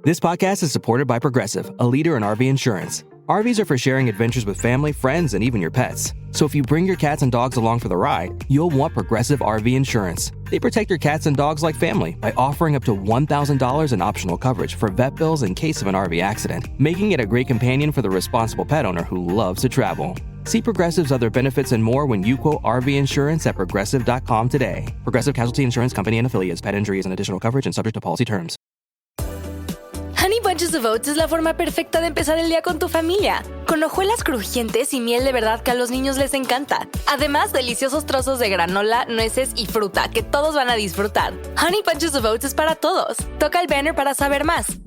This podcast is supported by Progressive, a leader in RV insurance. RVs are for sharing adventures with family, friends, and even your pets. So if you bring your cats and dogs along for the ride, you'll want Progressive RV insurance. They protect your cats and dogs like family by offering up to $1,000 in optional coverage for vet bills in case of an RV accident, making it a great companion for the responsible pet owner who loves to travel. See Progressive's other benefits and more when you quote RV insurance at progressive.com today. Progressive Casualty Insurance Company and affiliates. Pet injuries and additional coverage and subject to policy terms. Honey Bunches of Oats es la forma perfecta de empezar el día con tu familia, con hojuelas crujientes y miel de verdad que a los niños les encanta. Además, deliciosos trozos de granola, nueces y fruta que todos van a disfrutar. Honey Bunches of Oats es para todos. Toca el banner para saber más.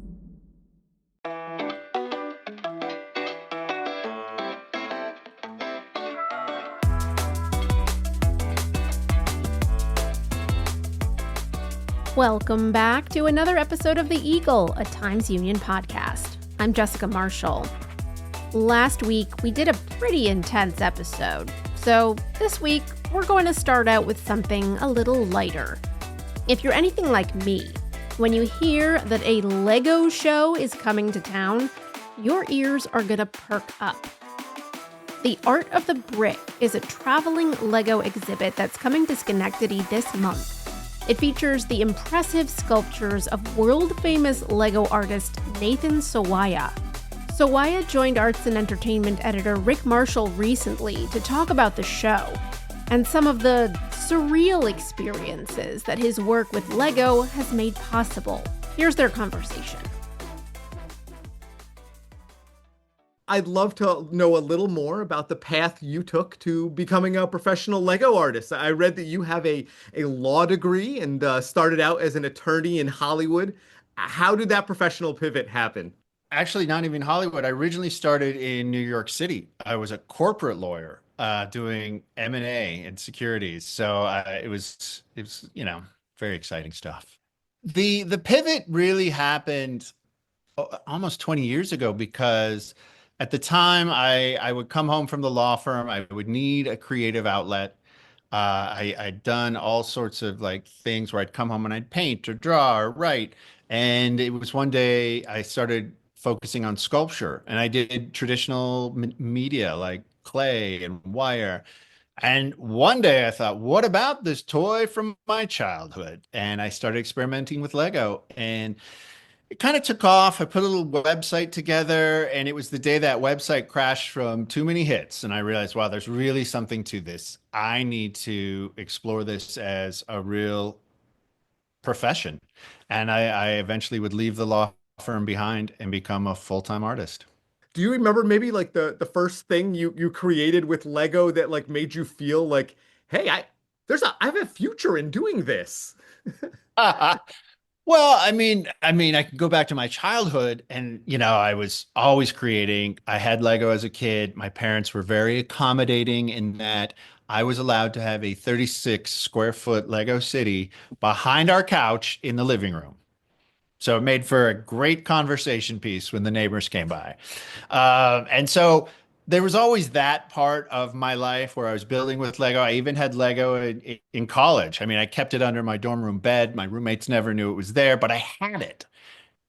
Welcome back to another episode of The Eagle, a Times Union podcast. I'm Jessica Marshall. Last week, we did a pretty intense episode, so this week, we're going to start out with something a little lighter. If you're anything like me, when you hear that a Lego show is coming to town, your ears are gonna perk up. The Art of the Brick is a traveling Lego exhibit that's coming to Schenectady this month. It features the impressive sculptures of world-famous Lego artist Nathan Sawaya. Sawaya joined arts and entertainment editor Rick Marshall recently to talk about the show and some of the surreal experiences that his work with Lego has made possible. Here's their conversation. I'd love to know a little more about the path you took to becoming a professional Lego artist. I read that you have a law degree and started out as an attorney in Hollywood. How did that professional pivot happen? Actually, not even Hollywood. I originally started in New York City. I was a corporate lawyer doing M&A and securities. So it was very exciting stuff. The pivot really happened almost 20 years ago because at the time, I would come home from the law firm. I would need a creative outlet. I'd done all sorts of things where I'd come home and I'd paint or draw or write. And it was one day I started focusing on sculpture, and I did traditional media like clay and wire. And one day I thought, what about this toy from my childhood? And I started experimenting with Lego, and it kind of took off. I put a little website together, and it was the day that website crashed from too many hits. And I realized, wow, there's really something to this. I need to explore this as a real profession. And I eventually would leave the law firm behind and become a full-time artist. Do you remember maybe the first thing you created with Lego that made you feel like, hey, I have a future in doing this? Well, I mean, I can go back to my childhood and, I was always creating. I had Lego as a kid. My parents were very accommodating in that I was allowed to have a 36 square foot Lego city behind our couch in the living room. So it made for a great conversation piece when the neighbors came by. And so there was always that part of my life where I was building with Lego. I even had Lego in college. I mean, I kept it under my dorm room bed. My roommates never knew it was there, but I had it.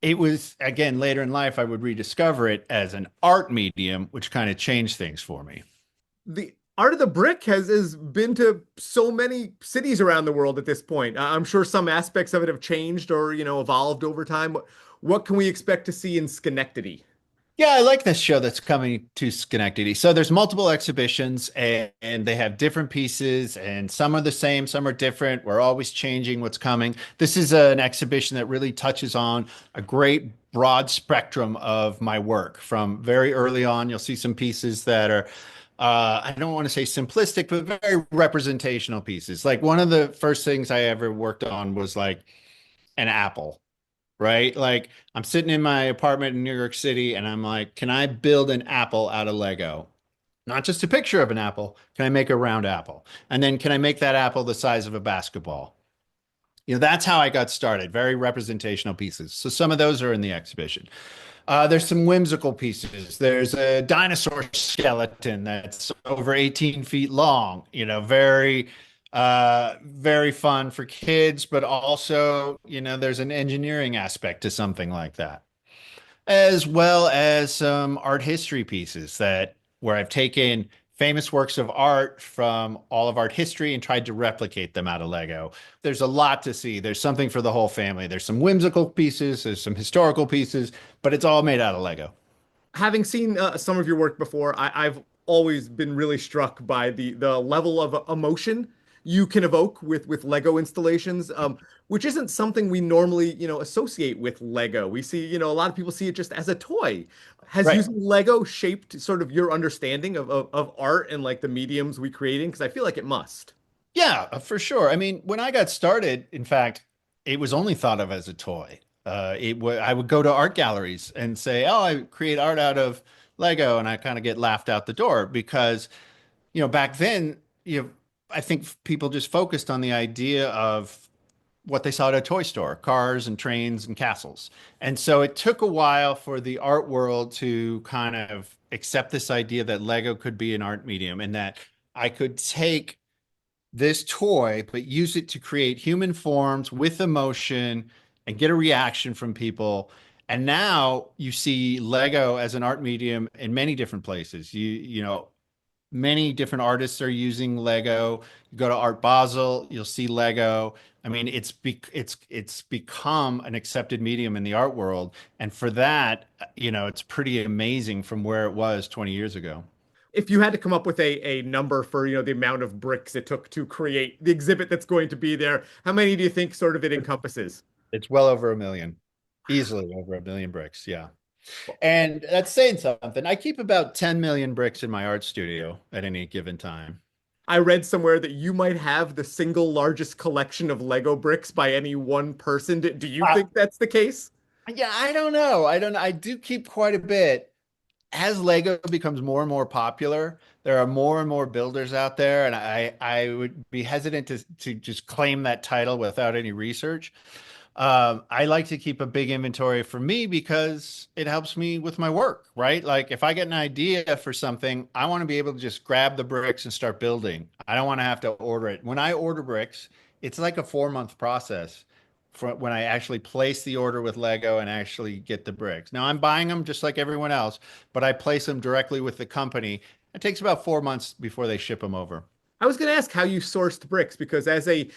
It was, again, later in life, I would rediscover it as an art medium, which kind of changed things for me. The Art of the Brick has been to so many cities around the world at this point. I'm sure some aspects of it have changed or, evolved over time. What can we expect to see in Schenectady? Yeah, I like this show that's coming to Schenectady. So there's multiple exhibitions and they have different pieces, and some are the same, some are different. We're always changing what's coming. This is an exhibition that really touches on a great broad spectrum of my work. From very early on, you'll see some pieces that are, I don't want to say simplistic, but very representational pieces. Like one of the first things I ever worked on was like an apple. Right? Like I'm sitting in my apartment in New York City and I'm like, can I build an apple out of Lego? Not just a picture of an apple. Can I make a round apple? And then can I make that apple the size of a basketball? That's how I got started. Very representational pieces. So some of those are in the exhibition. There's some whimsical pieces. There's a dinosaur skeleton that's over 18 feet long, very fun for kids, but also, there's an engineering aspect to something like that. as well as some art history pieces that where I've taken famous works of art from all of art history and tried to replicate them out of Lego. There's a lot to see. There's something for the whole family. There's some whimsical pieces, there's some historical pieces, but it's all made out of Lego. Having seen some of your work before, I've always been really struck by the level of emotion you can evoke with Lego installations, which isn't something we normally, associate with Lego. We see, a lot of people see it just as a toy. Has Right. using Lego shaped sort of your understanding of art and like the mediums we creating? Because I feel like it must. Yeah, for sure. I mean, when I got started, in fact, it was only thought of as a toy. I would go to art galleries and say, "Oh, I create art out of Lego," and I kind of get laughed out the door because, back then, I think people just focused on the idea of what they saw at a toy store, cars and trains and castles. And so it took a while for the art world to kind of accept this idea that Lego could be an art medium and that I could take this toy, but use it to create human forms with emotion and get a reaction from people. And now you see Lego as an art medium in many different places. Many different artists are using Lego. You go to Art Basel, you'll see Lego. I mean, it's become an accepted medium in the art world, and for that, it's pretty amazing from where it was 20 years ago. If you had to come up with a number for, the amount of bricks it took to create the exhibit that's going to be there, how many do you think sort of it encompasses? It's well over a million, easily over a million bricks. Yeah. And that's saying something. I keep about 10 million bricks in my art studio at any given time. I read somewhere that you might have the single largest collection of Lego bricks by any one person. Do you Uh, think that's the case? yeah, I don't know. I don't know. I do keep quite a bit. As Lego becomes more and more popular, there are more and more builders out there, and I would be hesitant to just claim that title without any research. I like to keep a big inventory for me because it helps me with my work, right? Like if I get an idea for something, I want to be able to just grab the bricks and start building. I don't want to have to order it. When I order bricks, it's like a 4 month process for when I actually place the order with Lego and actually get the bricks. Now I'm buying them just like everyone else, but I place them directly with the company. It takes about 4 months before they ship them over. I was going to ask how you sourced bricks because as a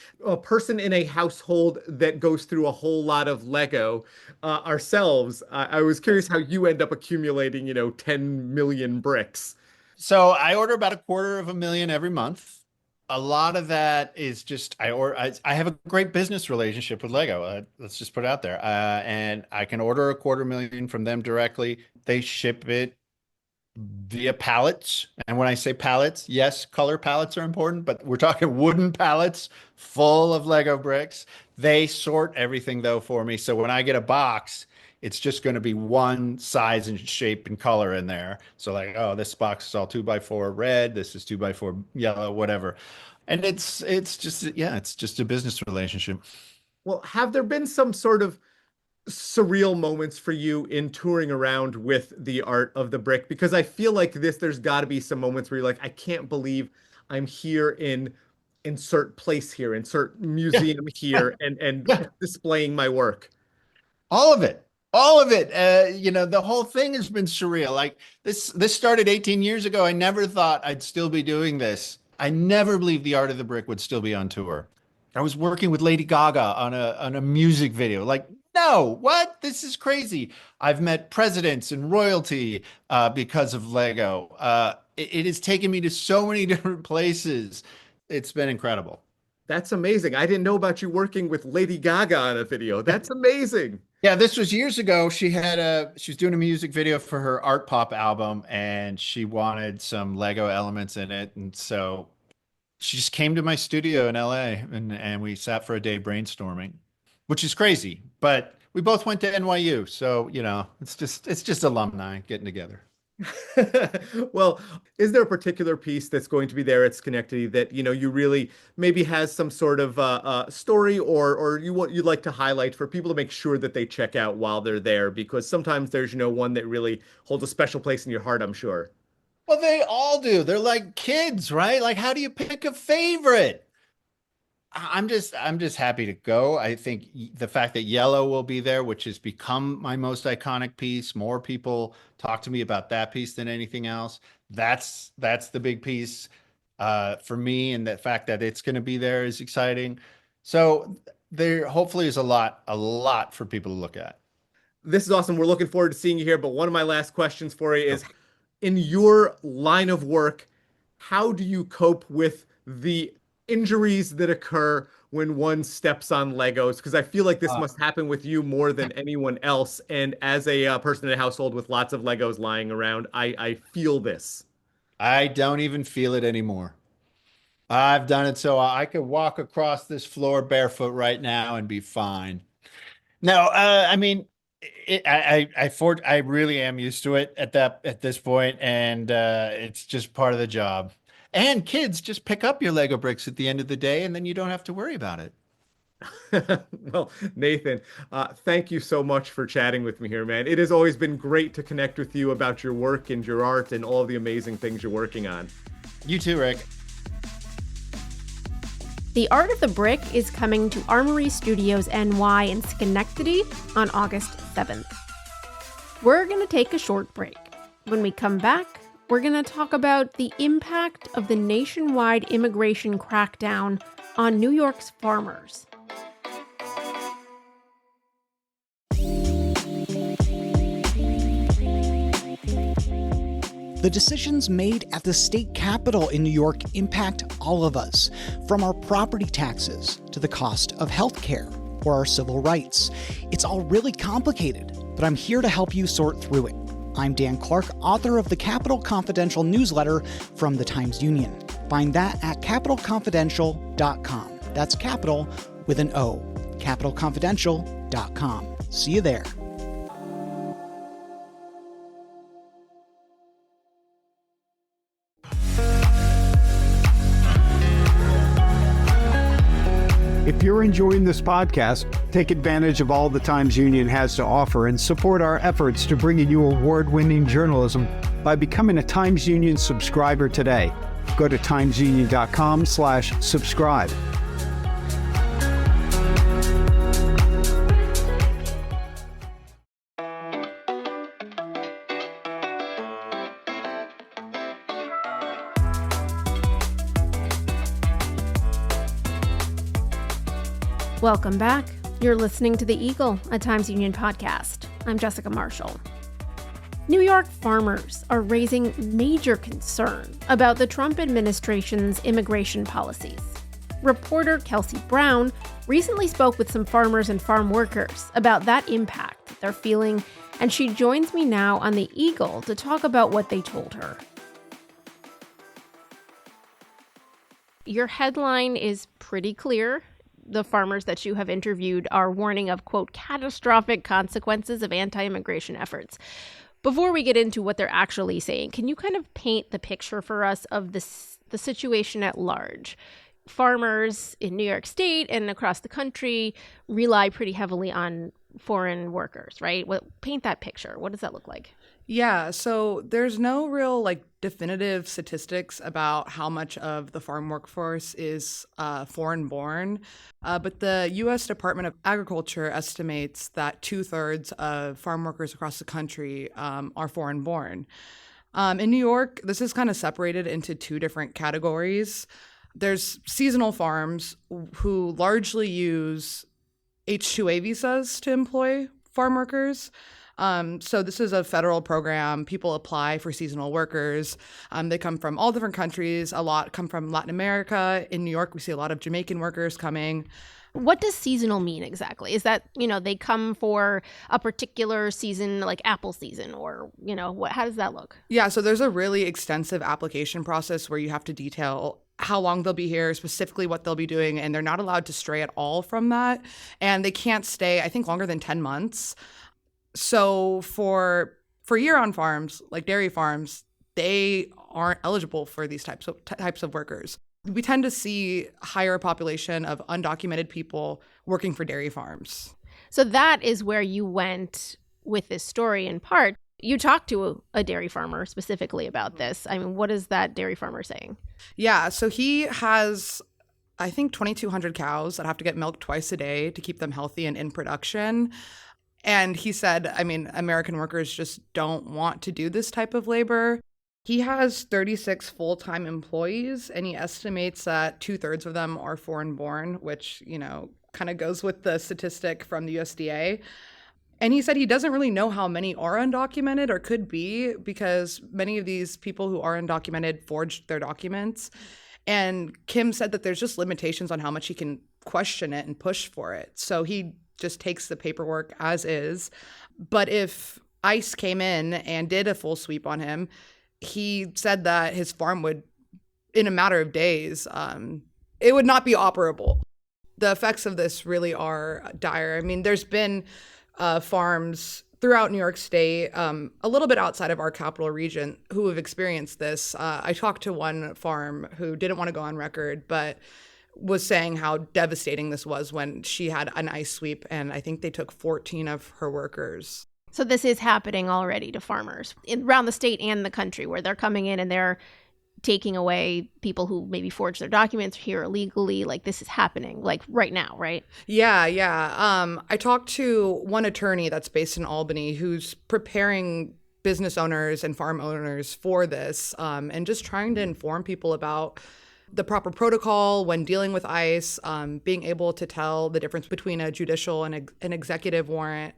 person in a household that goes through a whole lot of Lego ourselves, I was curious how you end up accumulating, 10 million bricks. So I order about 250,000 every month. A lot of that is just I have a great business relationship with Lego. Let's just put it out there. And I can order 250,000 from them directly. They ship it via pallets. And when I say pallets, yes, color pallets are important, but we're talking wooden pallets full of Lego bricks. They sort everything though for me. So when I get a box, it's just going to be one size and shape and color in there. So like, oh, this box is all 2x4 red, this is 2x4 yellow, whatever. And it's just yeah, it's just a business relationship. Well, have there been some sort of surreal moments for you in touring around with the art of the brick? Because I feel like there's got to be some moments where you're like, I can't believe I'm here in insert place here, insert Yeah. museum here, and Yeah. displaying my work. All of it. All of it. The whole thing has been surreal. Like this started 18 years ago. I never thought I'd still be doing this. I never believed the art of the brick would still be on tour. I was working with Lady Gaga on a music video. Like, no, what? This is crazy. I've met presidents and royalty because of Lego. It has taken me to so many different places. It's been incredible. That's amazing. I didn't know about you working with Lady Gaga on a video. That's amazing. Yeah, this was years ago. She was doing a music video for her art pop album and she wanted some Lego elements in it. And so she just came to my studio in LA and we sat for a day brainstorming, which is crazy. But we both went to NYU, so it's just alumni getting together. Well, is there a particular piece that's going to be there at Schenectady that you really maybe has some sort of story or you'd like to highlight for people to make sure that they check out while they're there? Because sometimes there's one that really holds a special place in your heart, I'm sure. Well, they all do. They're like kids, right? Like, how do you pick a favorite? I'm just happy to go. I think the fact that yellow will be there, which has become my most iconic piece. More people talk to me about that piece than anything else. That's the big piece for me, and the fact that it's going to be there is exciting. So there hopefully is a lot for people to look at. This is awesome. We're looking forward to seeing you here. But one of my last questions for you is, in your line of work, how do you cope with the injuries that occur when one steps on Legos? Because I feel like this must happen with you more than anyone else. And as a person in a household with lots of Legos lying around, I feel this. I don't even feel it anymore. I've done it so I could walk across this floor barefoot right now and be fine. No, I mean, I really am used to it at this point, and it's just part of the job. And kids just pick up your Lego bricks at the end of the day, and then you don't have to worry about it. Well, Nathan, thank you so much for chatting with me here, man. It has always been great to connect with you about your work and your art and all of the amazing things you're working on. You too, Rick. The Art of the Brick is coming to Armory Studios NY in Schenectady on August 7th. We're going to take a short break. When we come back, we're going to talk about the impact of the nationwide immigration crackdown on New York's farmers. The decisions made at the state capitol in New York impact all of us, from our property taxes to the cost of health care or our civil rights. It's all really complicated, but I'm here to help you sort through it. I'm Dan Clark, author of the Capitol Confidential newsletter from the Times-Union. Find that at capitalconfidential.com. That's capital with an O. capitalconfidential.com. See you there. If you're enjoying this podcast, take advantage of all the Times-Union has to offer and support our efforts to bring you award-winning journalism by becoming a Times-Union subscriber today. Go to timesunion.com/subscribe. Welcome back. You're listening to The Eagle, a Times-Union podcast. I'm Jessica Marshall. New York farmers are raising major concern about the Trump administration's immigration policies. Reporter Kelsey Brown recently spoke with some farmers and farm workers about that impact that they're feeling, and she joins me now on The Eagle to talk about what they told her. Your headline is pretty clear. The farmers that you have interviewed are warning of, quote, catastrophic consequences of anti-immigration efforts. Before we get into what they're actually saying, can you kind of paint the picture for us of the situation at large? Farmers in New York State and across the country rely pretty heavily on foreign workers, right? Paint that picture. What does that look like? Yeah, so there's no real definitive statistics about how much of the farm workforce is foreign born, but the U.S. Department of Agriculture estimates that 2/3 of farm workers across the country are foreign born. In New York, this is kind of separated into two different categories. There's seasonal farms who largely use H-2A visas to employ farm workers. So this is a federal program. People apply for seasonal workers. They come from all different countries. A lot come from Latin America. In New York, we see a lot of Jamaican workers coming. What does seasonal mean exactly? Is that, they come for a particular season, like apple season, or, how does that look? Yeah, so there's a really extensive application process where you have to detail how long they'll be here, specifically what they'll be doing, and they're not allowed to stray at all from that. And they can't stay, I think, longer than 10 months. So for year-round farms, like dairy farms, they aren't eligible for these types of workers. We tend to see higher population of undocumented people working for dairy farms. So that is where you went with this story in part. You talked to a dairy farmer specifically about this. I mean, what is that dairy farmer saying? Yeah, so he has I think 2,200 cows that have to get milked twice a day to keep them healthy and in production. And he said, I mean, American workers just don't want to do this type of labor. He has 36 full-time employees, and he estimates that 2/3 of them are foreign-born, which, kind of goes with the statistic from the USDA. And he said he doesn't really know how many are undocumented or could be, because many of these people who are undocumented forged their documents. And Kim said that there's just limitations on how much he can question it and push for it. So he just takes the paperwork as is. But if ICE came in and did a full sweep on him, he said that his farm would, in a matter of days, it would not be operable. The effects of this really are dire. I mean, there's been farms throughout New York State, a little bit outside of our capital region, who have experienced this. I talked to one farm who didn't want to go on record, but was saying how devastating this was when she had an ICE sweep, and I think they took 14 of her workers. So this is happening already to farmers around the state and the country, where they're coming in and they're taking away people who maybe forged their documents here illegally. Like, this is happening, like, right now, right? Yeah. I talked to one attorney that's based in Albany who's preparing business owners and farm owners for this, and just trying to inform people about the proper protocol when dealing with ICE, being able to tell the difference between a judicial and an executive warrant.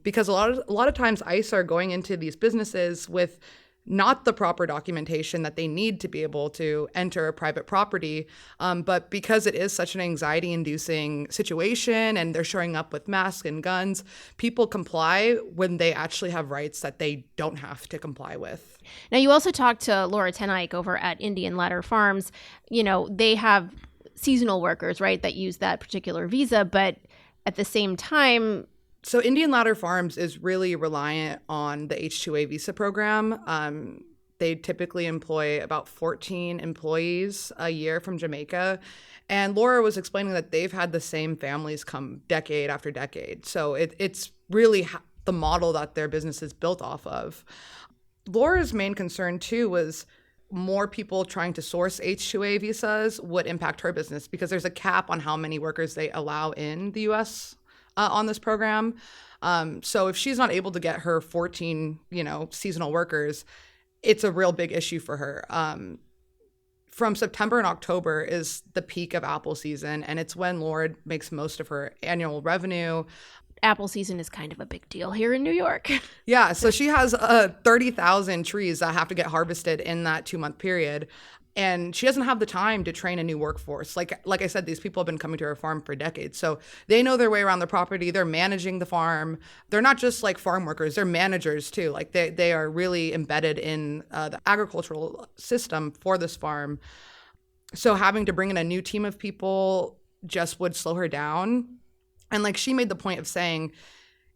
Because a lot of times ICE are going into these businesses with not the proper documentation that they need to be able to enter a private property. But because it is such an anxiety-inducing situation and they're showing up with masks and guns, people comply when they actually have rights that they don't have to comply with. Now, you also talked to Laura Tenike over at Indian Ladder Farms. They have seasonal workers, right, that use that particular visa, but at the same time, so Indian Ladder Farms is really reliant on the H-2A visa program. They typically employ about 14 employees a year from Jamaica. And Laura was explaining that they've had the same families come decade after decade. So it's really the model that their business is built off of. Laura's main concern, too, was more people trying to source H-2A visas would impact her business, because there's a cap on how many workers they allow in the U.S. On this program. So if she's not able to get her 14, seasonal workers, it's a real big issue for her. From September and October is the peak of apple season, and it's when Laura makes most of her annual revenue. Apple season is kind of a big deal here in New York. Yeah, so she has 30,000 trees that have to get harvested in that 2-month period. And she doesn't have the time to train a new workforce. Like I said, these people have been coming to her farm for decades. So they know their way around the property. They're managing the farm. They're not just like farm workers. They're managers too. Like they are really embedded in the agricultural system for this farm. So having to bring in a new team of people just would slow her down. And like she made the point of saying,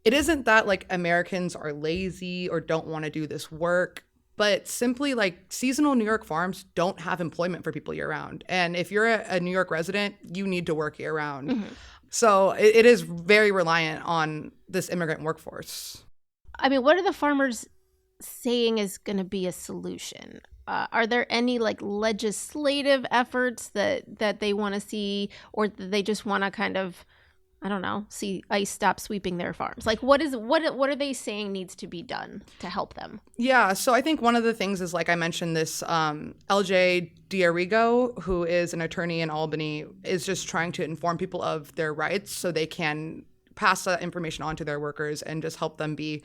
it isn't that like Americans are lazy or don't want to do this work, but simply like seasonal New York farms don't have employment for people year round. And if you're a New York resident, you need to work year round. Mm-hmm. So it is very reliant on this immigrant workforce. I mean, what are the farmers saying is going to be a solution? Are there any like legislative efforts that they want to see, or they just want to kind of, I don't know, see ICE stop sweeping their farms? Like, what are they saying needs to be done to help them? Yeah, so I think one of the things is, like I mentioned, this LJ Diarigo, who is an attorney in Albany, is just trying to inform people of their rights so they can pass that information on to their workers and just help them be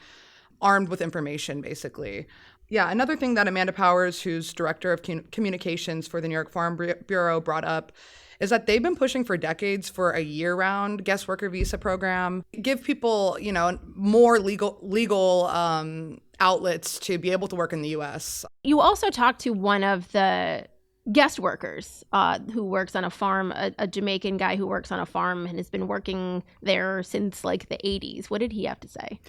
armed with information, basically. Yeah, another thing that Amanda Powers, who's director of communications for the New York Farm Bureau, brought up is that they've been pushing for decades for a year-round guest worker visa program. Give people, more legal outlets to be able to work in the U.S. You also talked to one of the guest workers who works on a farm, a Jamaican guy who works on a farm and has been working there since like the 80s. What did he have to say?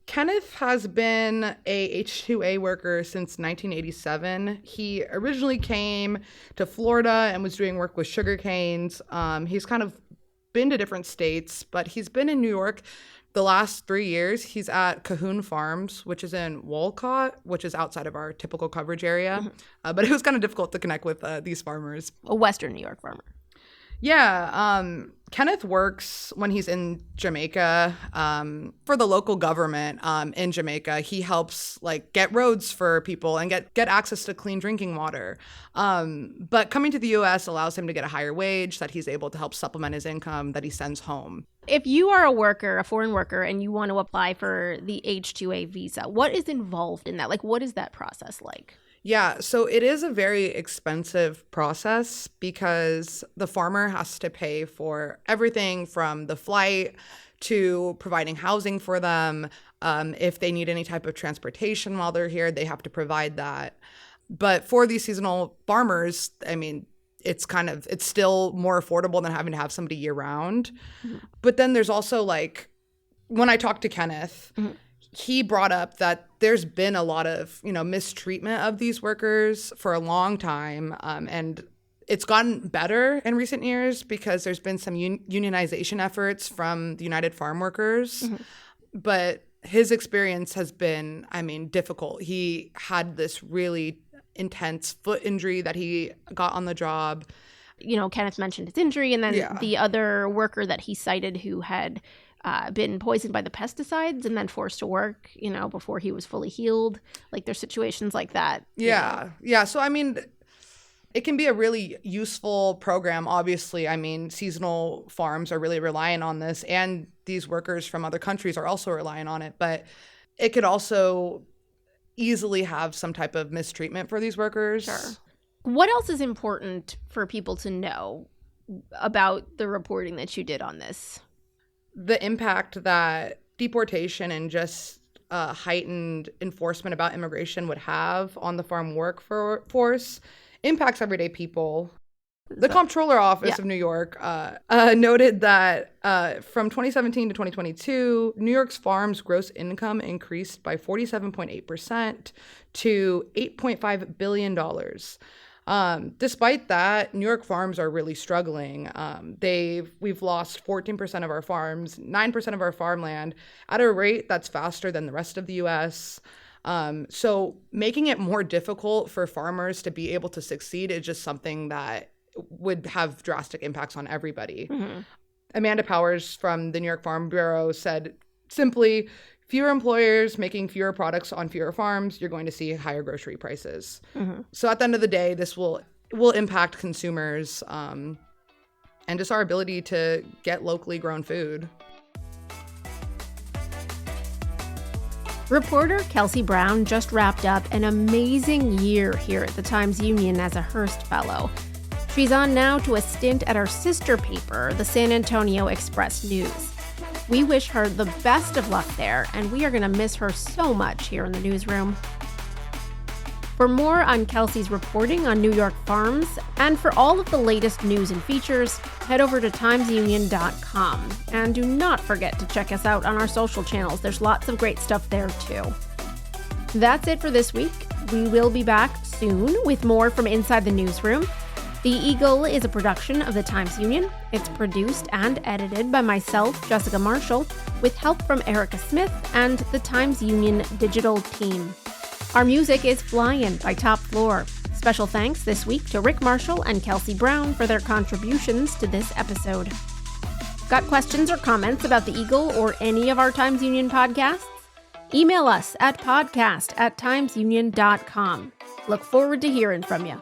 Kenneth has been a H-2A worker since 1987. He originally came to Florida and was doing work with sugar canes. He's kind of been to different states, but he's been in New York the last 3 years. He's at Cahoon Farms, which is in Walcott, which is outside of our typical coverage area. Mm-hmm. But it was kind of difficult to connect with these farmers. A Western New York farmer. Yeah, Kenneth works when he's in Jamaica for the local government in Jamaica. He helps like get roads for people and get access to clean drinking water. But coming to the U.S. allows him to get a higher wage that he's able to help supplement his income that he sends home. If you are a worker, a foreign worker, and you want to apply for the H-2A visa, what is involved in that? Like, what is that process like? Yeah, so it is a very expensive process because the farmer has to pay for everything from the flight to providing housing for them. If they need any type of transportation while they're here, they have to provide that. But for these seasonal farmers, I mean, it's still more affordable than having to have somebody year round. Mm-hmm. But then there's also like, when I talked to Kenneth, mm-hmm. he brought up that there's been a lot of, mistreatment of these workers for a long time. And it's gotten better in recent years because there's been some unionization efforts from the United Farm Workers. Mm-hmm. But his experience has been, difficult. He had this really intense foot injury that he got on the job. Kenneth mentioned his injury, and then the other worker that he cited who had been poisoned by the pesticides and then forced to work, before he was fully healed. Like, there's situations like that. Yeah. Yeah. So, it can be a really useful program. Obviously, seasonal farms are really relying on this, and these workers from other countries are also relying on it. But it could also easily have some type of mistreatment for these workers. Sure. What else is important for people to know about the reporting that you did on this? The impact that deportation and just heightened enforcement about immigration would have on the farm workforce impacts everyday people. The Comptroller Office of New York noted that from 2017 to 2022, New York's farms' gross income increased by 47.8% to $8.5 billion. Despite that, New York farms are really struggling. We've lost 14% of our farms, 9% of our farmland at a rate that's faster than the rest of the U.S. So making it more difficult for farmers to be able to succeed is just something that would have drastic impacts on everybody. Mm-hmm. Amanda Powers from the New York Farm Bureau said simply, fewer employers making fewer products on fewer farms, you're going to see higher grocery prices. Mm-hmm. So at the end of the day, this will impact consumers and just our ability to get locally grown food. Reporter Kelsey Brown just wrapped up an amazing year here at the Times-Union as a Hearst Fellow. She's on now to a stint at our sister paper, the San Antonio Express-News. We wish her the best of luck there, and we are going to miss her so much here in the newsroom. For more on Kelsey's reporting on New York farms, and for all of the latest news and features, head over to timesunion.com. And do not forget to check us out on our social channels. There's lots of great stuff there, too. That's it for this week. We will be back soon with more from inside the newsroom. The Eagle is a production of the Times-Union. It's produced and edited by myself, Jessica Marshall, with help from Erica Smith and the Times-Union digital team. Our music is Flyin' by Top Floor. Special thanks this week to Rick Marshall and Kelsey Brown for their contributions to this episode. Got questions or comments about the Eagle or any of our Times-Union podcasts? Email us at podcast@timesunion.com. Look forward to hearing from you.